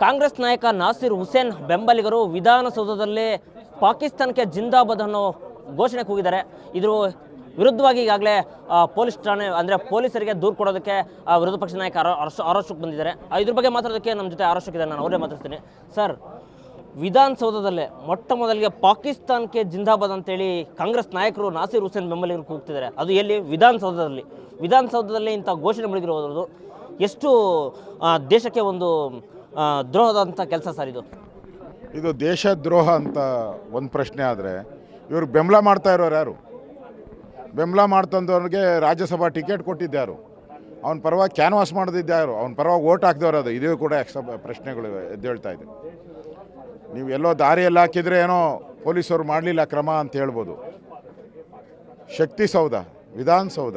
ಕಾಂಗ್ರೆಸ್ ನಾಯಕ ನಾಸಿರ್ ಹುಸೇನ್ ಬೆಂಬಲಿಗರು ವಿಧಾನಸೌಧದಲ್ಲಿ ಪಾಕಿಸ್ತಾನಕ್ಕೆ ಜಿಂದಾಬಾದ್ ಅನ್ನೋ ಘೋಷಣೆ ಕೂಗಿದ್ದಾರೆ. ಇದ್ರ ವಿರುದ್ಧವಾಗಿ ಈಗಾಗಲೇ ಪೊಲೀಸ್ ಠಾಣೆ ಅಂದರೆ ಪೊಲೀಸರಿಗೆ ದೂರು ಕೊಡೋದಕ್ಕೆ ವಿರೋಧ ಪಕ್ಷ ನಾಯಕ ಆರೋಶಕ್ಕೆ ಬಂದಿದ್ದಾರೆ. ಇದ್ರ ಬಗ್ಗೆ ಮಾತಾಡೋದಕ್ಕೆ ನಮ್ಮ ಜೊತೆ ಆರೋಶಕ್ಕಿದ್ದಾರೆ, ನಾನು ಅವರೇ ಮಾತಾಡ್ತೀನಿ. ಸರ್, ವಿಧಾನಸೌಧದಲ್ಲೇ ಮೊಟ್ಟ ಮೊದಲಿಗೆ ಪಾಕಿಸ್ತಾನಕ್ಕೆ ಜಿಂದಾಬಾದ್ ಅಂತೇಳಿ ಕಾಂಗ್ರೆಸ್ ನಾಯಕರು ನಾಸಿರ್ ಹುಸೇನ್ ಬೆಂಬಲಿಗರು ಕೂಗ್ತಿದ್ದಾರೆ. ಅದು ಎಲ್ಲಿ? ವಿಧಾನಸೌಧದಲ್ಲಿ ಇಂಥ ಘೋಷಣೆ ಮುಳುಗಿರೋದು ಎಷ್ಟು ದೇಶಕ್ಕೆ ಒಂದು ದ್ರೋಹದಂಥ ಕೆಲಸ ಸರ್ ಇದು ದೇಶದ್ರೋಹ ಅಂತ ಒಂದು ಪ್ರಶ್ನೆ. ಆದರೆ ಇವರು ಬೆಂಬಲ ಮಾಡ್ತಾ ಇರೋರು ಯಾರು? ಬೆಂಬಲ ಮಾಡ್ತಂದವ್ರಿಗೆ ರಾಜ್ಯಸಭಾ ಟಿಕೆಟ್ ಕೊಟ್ಟಿದ್ದ್ಯಾರು? ಅವನ ಪರವಾಗಿ ಕ್ಯಾನ್ವಾಸ್ ಮಾಡೋದಿದ್ದ್ಯಾರು? ಅವನ ಪರವಾಗಿ ಓಟ್ ಹಾಕಿದವರು ಅದು? ಇದು ಕೂಡ ಎಕ್ಸ್ಟ್ರಾ ಪ್ರಶ್ನೆಗಳು ಎದ್ದೇಳ್ತಾ ಇದೆ. ನೀವು ಎಲ್ಲೋ ದಾರಿಯಲ್ಲಿ ಹಾಕಿದರೆ ಏನೋ ಪೊಲೀಸರು ಮಾಡಲಿಲ್ಲ ಕ್ರಮ ಅಂತ ಹೇಳ್ಬೋದು. ಶಕ್ತಿಸೌಧ, ವಿಧಾನಸೌಧ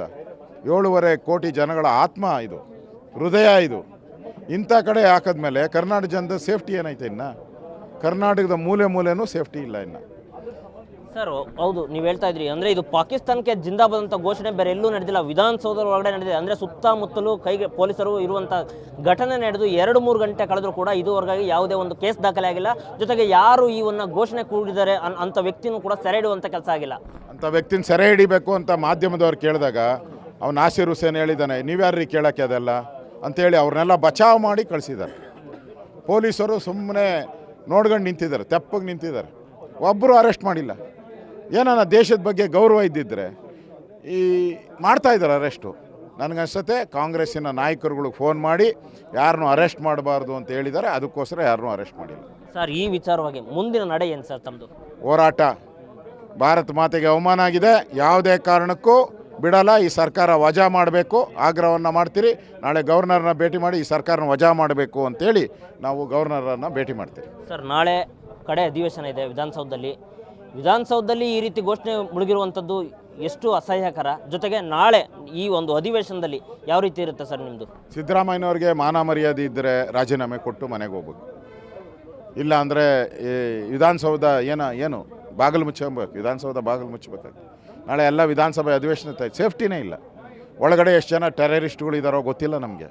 7.5 ಕೋಟಿ ಜನಗಳ ಆತ್ಮ ಇದು, ಹೃದಯ ಇದು. ಇಂಥ ಕಡೆ ಹಾಕಿದ್ಮೇಲೆ ಕರ್ನಾಟಕ ಜನದ ಸೇಫ್ಟಿ ಏನೈತೆ? ಇನ್ನು ಕರ್ನಾಟಕದ ಮೂಲೆನೂ ಸೇಫ್ಟಿ ಇಲ್ಲ ಇನ್ನು. ಸರ್ ಹೌದು, ನೀವು ಹೇಳ್ತಾ ಇದ್ರಿ ಅಂದರೆ ಇದು ಪಾಕಿಸ್ತಾನಕ್ಕೆ ಜಿಂದಾಬಾದ್ ಅಂತ ಘೋಷಣೆ ಬೇರೆ ಎಲ್ಲೂ ನಡೆದಿಲ್ಲ, ವಿಧಾನಸೌಧ ಒಳಗಡೆ ನಡೆದಿದೆ. ಅಂದರೆ ಸುತ್ತಮುತ್ತಲೂ ಕೈಗೆ ಪೊಲೀಸರು ಇರುವಂಥ ಘಟನೆ ನಡೆದು 2-3 ಗಂಟೆ ಕಳೆದರೂ ಕೂಡ ಇದುವರೆಗಾಗಿ ಯಾವುದೇ ಒಂದು ಕೇಸ್ ದಾಖಲೆ ಆಗಿಲ್ಲ. ಜೊತೆಗೆ ಯಾರು ಈ ಒಂದು ಘೋಷಣೆ ಕೂಡಿದ್ದಾರೆ ಅಂಥ ವ್ಯಕ್ತಿನೂ ಕೂಡ ಸೆರೆ ಹಿಡುವಂಥ ಕೆಲಸ ಆಗಿಲ್ಲ. ಅಂಥ ವ್ಯಕ್ತಿನ ಸೆರೆ ಹಿಡಿಬೇಕು ಅಂತ ಮಾಧ್ಯಮದವ್ರು ಕೇಳಿದಾಗ ಅವ್ನು ನಾಸಿರ್ ಹುಸೇನ್ ಹೇಳಿದ್ದಾನೆ, ನೀವ್ಯಾರ್ರೀ ಕೇಳೋಕ್ಕೆ ಅದೆಲ್ಲ ಅಂಥೇಳಿ ಅವ್ರನ್ನೆಲ್ಲ ಬಚಾವ್ ಮಾಡಿ ಕಳಿಸಿದ್ದಾರೆ. ಪೊಲೀಸರು ಸುಮ್ಮನೆ ನೋಡ್ಕೊಂಡು ನಿಂತಿದ್ದಾರೆ, ತೆಪ್ಪಗೆ ನಿಂತಿದ್ದಾರೆ, ಒಬ್ಬರು ಅರೆಸ್ಟ್ ಮಾಡಿಲ್ಲ. ಏನಾನ ದೇಶದ ಬಗ್ಗೆ ಗೌರವ ಇದ್ದಿದ್ದರೆ ಈ ಮಾಡ್ತಾಯಿದ್ದಾರೆ ಅರೆಸ್ಟು. ನನಗನ್ಸುತ್ತೆ ಕಾಂಗ್ರೆಸ್ಸಿನ ನಾಯಕರುಗಳಿಗೆ ಫೋನ್ ಮಾಡಿ ಯಾರನ್ನೂ ಅರೆಸ್ಟ್ ಮಾಡಬಾರ್ದು ಅಂತ ಹೇಳಿದ್ದಾರೆ, ಅದಕ್ಕೋಸ್ಕರ ಯಾರನ್ನೂ ಅರೆಸ್ಟ್ ಮಾಡಿಲ್ಲ. ಸರ್, ಈ ವಿಚಾರವಾಗಿ ಮುಂದಿನ ನಡೆ ಏನು ಸರ್ ತಮ್ಮದು? ಹೋರಾಟ. ಭಾರತ ಮಾತೆಗೆ ಅವಮಾನ ಆಗಿದೆ, ಯಾವುದೇ ಕಾರಣಕ್ಕೂ ಬಿಡಲ್ಲ. ಈ ಸರ್ಕಾರ ವಜಾ ಮಾಡಬೇಕು, ಆಗ್ರಹವನ್ನು ಮಾಡ್ತೀರಿ. ನಾಳೆ ಗವರ್ನರ್ನ ಭೇಟಿ ಮಾಡಿ ಈ ಸರ್ಕಾರನ ವಜಾ ಮಾಡಬೇಕು ಅಂತೇಳಿ ನಾವು ಗವರ್ನರನ್ನು ಭೇಟಿ ಮಾಡ್ತೀರಿ. ಸರ್, ನಾಳೆ ಕಡೆ ಅಧಿವೇಶನ ಇದೆ ವಿಧಾನಸೌಧದಲ್ಲಿ ಈ ರೀತಿ ಘೋಷಣೆ ಮುಳುಗಿರುವಂಥದ್ದು ಎಷ್ಟು ಅಸಹ್ಯಕರ. ಜೊತೆಗೆ ನಾಳೆ ಈ ಒಂದು ಅಧಿವೇಶನದಲ್ಲಿ ಯಾವ ರೀತಿ ಇರುತ್ತೆ ಸರ್ ನಿಮ್ಮದು? ಸಿದ್ದರಾಮಯ್ಯನವ್ರಿಗೆ ಮಾನ ಮರ್ಯಾದೆ ಇದ್ದರೆ ರಾಜೀನಾಮೆ ಕೊಟ್ಟು ಮನೆಗೆ ಹೋಗ್ಬೇಕು. ಇಲ್ಲ ಅಂದರೆ ಈ ವಿಧಾನಸೌಧ ಏನು ಬಾಗಿಲು ಮುಚ್ಚಬೇಕು, ವಿಧಾನಸೌಧ ಬಾಗಿಲು ಮುಚ್ಚಬೇಕಾಗ್ತದೆ. ನಾಳೆ ಎಲ್ಲ ವಿಧಾನಸಭೆ ಅಧಿವೇಶನ ಸೇಫ್ಟಿನೇ ಇಲ್ಲ. ಒಳಗಡೆ ಎಷ್ಟು ಜನ ಟೆರರಿಸ್ಟ್ಗಳಿದ್ದಾರೋ ಗೊತ್ತಿಲ್ಲ ನಮಗೆ.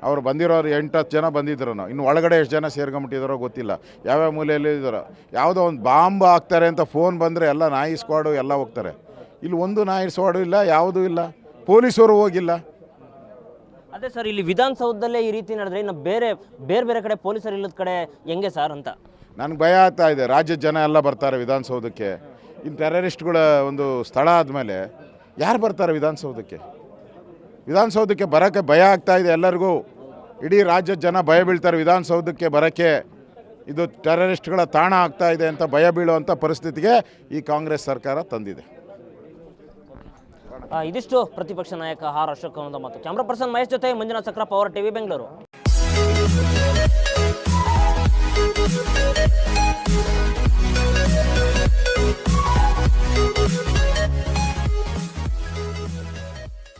ಅವ್ರು ಬಂದಿರೋರು 8-10 ಜನ ಬಂದಿದ್ರು. ಇನ್ನು ಒಳಗಡೆ ಎಷ್ಟು ಜನ ಸೇರ್ಕೊಂಬಿಟ್ಟಿದ್ದಾರೋ ಗೊತ್ತಿಲ್ಲ, ಯಾವ್ಯಾವ ಮೂಲೆಯಲ್ಲಿ ಇದ್ದಾರೋ. ಯಾವುದೋ ಒಂದು ಬಾಂಬ್ ಹಾಕ್ತಾರೆ ಅಂತ ಫೋನ್ ಬಂದರೆ ಎಲ್ಲ ನಾಯಿ ಸ್ಕ್ವಾಡು ಎಲ್ಲ ಹೋಗ್ತಾರೆ. ಇಲ್ಲಿ ಒಂದು ನಾಯಿ ಸ್ಕ್ವಾಡು ಇಲ್ಲ, ಯಾವುದೂ ಇಲ್ಲ, ಪೊಲೀಸರು ಹೋಗಿಲ್ಲ. ಅದೇ ಸರ್, ಇಲ್ಲಿ ವಿಧಾನಸೌಧದಲ್ಲೇ ಈ ರೀತಿ ನಡೆದ್ರೆ ಇನ್ನು ಬೇರೆ ಕಡೆ ಪೊಲೀಸರು ಇಲ್ಲದ ಕಡೆ ಹೆಂಗೆ ಸರ್ ಅಂತ ನನಗೆ ಭಯ ಆಗ್ತಾ ಇದೆ. ರಾಜ್ಯದ ಜನ ಎಲ್ಲ ಬರ್ತಾರೆ ವಿಧಾನಸೌಧಕ್ಕೆ. ಇನ್ನು ಟೆರರಿಸ್ಟ್ಗಳ ಒಂದು ಸ್ಥಳ ಆದಮೇಲೆ ಯಾರು ಬರ್ತಾರೆ ವಿಧಾನಸೌಧಕ್ಕೆ ಬರೋಕ್ಕೆ ಭಯ ಆಗ್ತಾ ಇದೆ ಎಲ್ಲರಿಗೂ. ಇಡೀ ರಾಜ್ಯದ ಜನ ಭಯ ಬೀಳ್ತಾರೆ ವಿಧಾನಸೌಧಕ್ಕೆ ಬರೋಕ್ಕೆ. ಇದು ಟೆರರಿಸ್ಟ್ಗಳ ತಾಣ ಆಗ್ತಾ ಇದೆ ಅಂತ ಭಯ ಬೀಳುವಂಥ ಪರಿಸ್ಥಿತಿಗೆ ಈ ಕಾಂಗ್ರೆಸ್ ಸರ್ಕಾರ ತಂದಿದೆ. ಇದಿಷ್ಟು ಪ್ರತಿಪಕ್ಷ ನಾಯಕ ಆರ್ ಅಶೋಕ್ ಅವರ ಮಾತು. ಕ್ಯಾಮ್ರಾ ಪರ್ಸನ್ ಮಹೇಶ್ ಜೊತೆ ಮಂಜುನಾಥ್ ಸಕ್ರ, ಪವರ್ ಟಿವಿ, ಬೆಂಗಳೂರು.